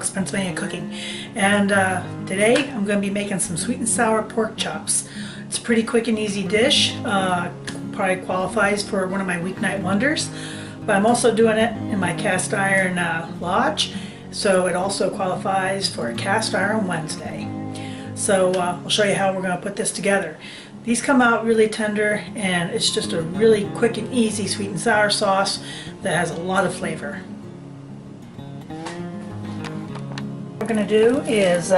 West Pennsylvania Cooking, and today I'm going to be making some sweet and sour pork chops. It's a pretty quick and easy dish. Probably qualifies for one of my weeknight wonders, but I'm also doing it in my cast iron lodge, so it also qualifies for a cast iron Wednesday. So I'll show you how we're going to put this together. These come out really tender, and it's just a really quick and easy sweet and sour sauce that has a lot of flavor. What we're going to do is,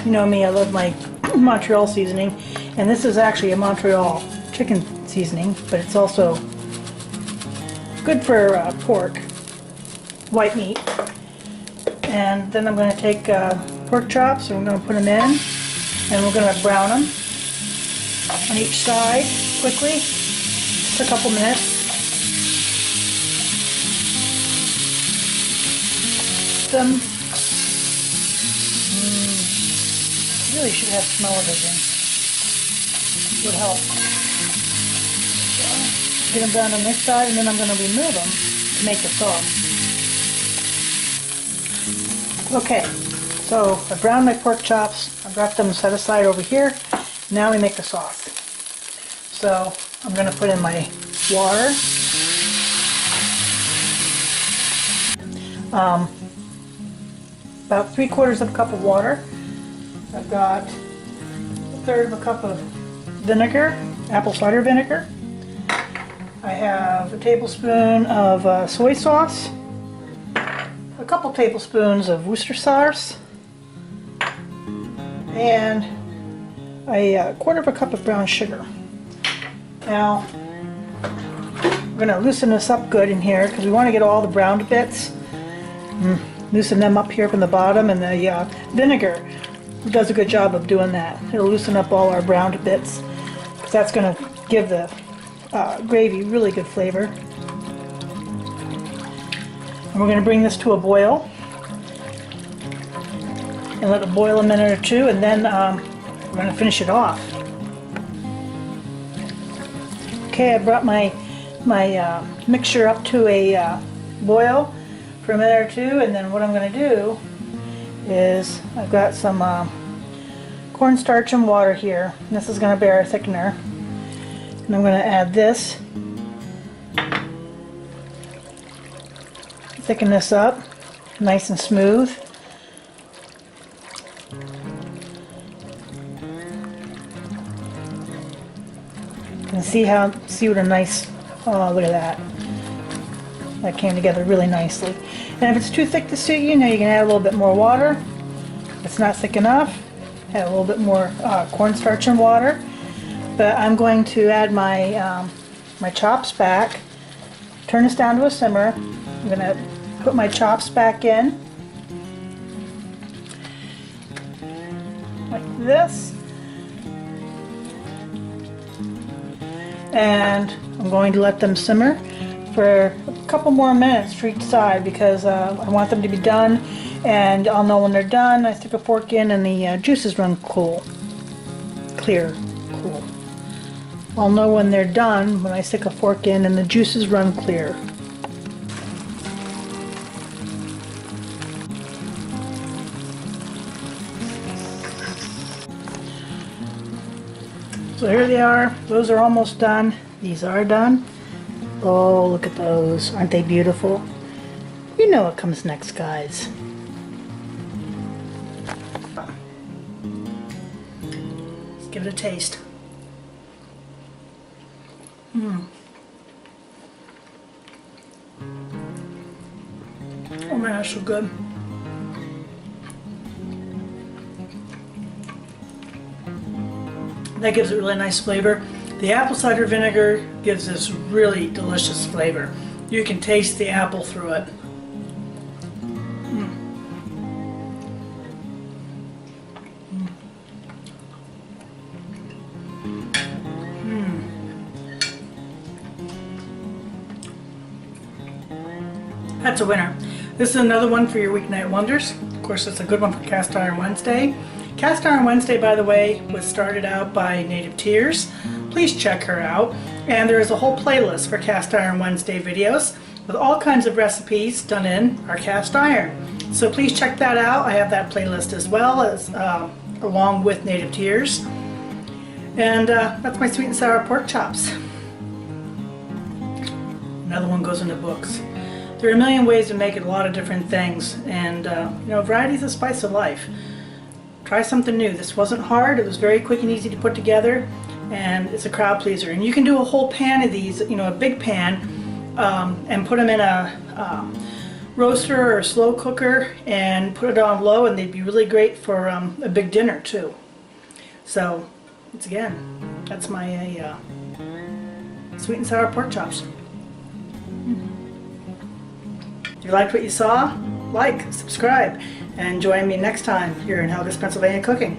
you know me, I love my Montreal seasoning, and this is actually a Montreal chicken seasoning, but it's also good for pork, white meat. And then I'm going to take pork chops, and we're going to put them in, and we're going to brown them on each side quickly, just a couple minutes. Them. Really should have smell-o-vision. Would help. So, get them brown on this side, and then I'm going to remove them to make the sauce. Okay, so I browned my pork chops. I've got them set aside over here. Now we make the sauce. So I'm going to put in my water. About 3/4 of a cup of water. I've got 1/3 of a cup of vinegar, apple cider vinegar. I have a tablespoon of soy sauce, a couple tablespoons of Worcestershire, and a 1/4 of a cup of brown sugar. Now, I'm going to loosen this up good in here because we want to get all the browned bits. Loosen them up here from the bottom, and the vinegar does a good job of doing that. It'll loosen up all our browned bits because that's going to give the gravy really good flavor. And we're going to bring this to a boil and let it boil a minute or two, and then we're going to finish it off. Okay, I brought my mixture up to a boil for a minute or two, and then what I'm going to do is I've got some cornstarch and water here. And this is going to be our thickener, and I'm going to add this, thicken this up nice and smooth. And see what a nice, oh, look at that. That came together really nicely. And if it's too thick to suit you, now you can add a little bit more water. If it's not thick enough, add a little bit more cornstarch and water. But I'm going to add my my chops back. Turn this down to a simmer. I'm going to put my chops back in like this. And I'm going to let them simmer for a couple more minutes for each side because I want them to be done, and I'll know when they're done. I stick a fork in and the juices run cool. I'll know when they're done when I stick a fork in and the juices run clear. So here they are. Those are almost done. These are done. Oh, look at those. Aren't they beautiful? You know what comes next, guys. Let's give it a taste. Oh man, that's so good. That gives it really nice flavor. The apple cider vinegar gives this really delicious flavor. You can taste the apple through it. That's a winner. This is another one for your weeknight wonders. Of course, it's a good one for Cast Iron Wednesday. Cast Iron Wednesday, by the way, was started out by Native Tearz. Please check her out. And there is a whole playlist for Cast Iron Wednesday videos with all kinds of recipes done in our cast iron. So please check that out. I have that playlist as well, as along with Native Tears. And that's my sweet and sour pork chops. Another one goes into books. There are a million ways to make it, a lot of different things, and you know, variety is the spice of life. Try something new. This wasn't hard. It was very quick and easy to put together, and it's a crowd pleaser. And you can do a whole pan of these, you know, a big pan, and put them in a roaster or a slow cooker and put it on low, and they'd be really great for a big dinner too. So, once again, that's my sweet and sour pork chops. If you liked what you saw, like, subscribe, and join me next time here in Helga's Pennsylvania Cooking.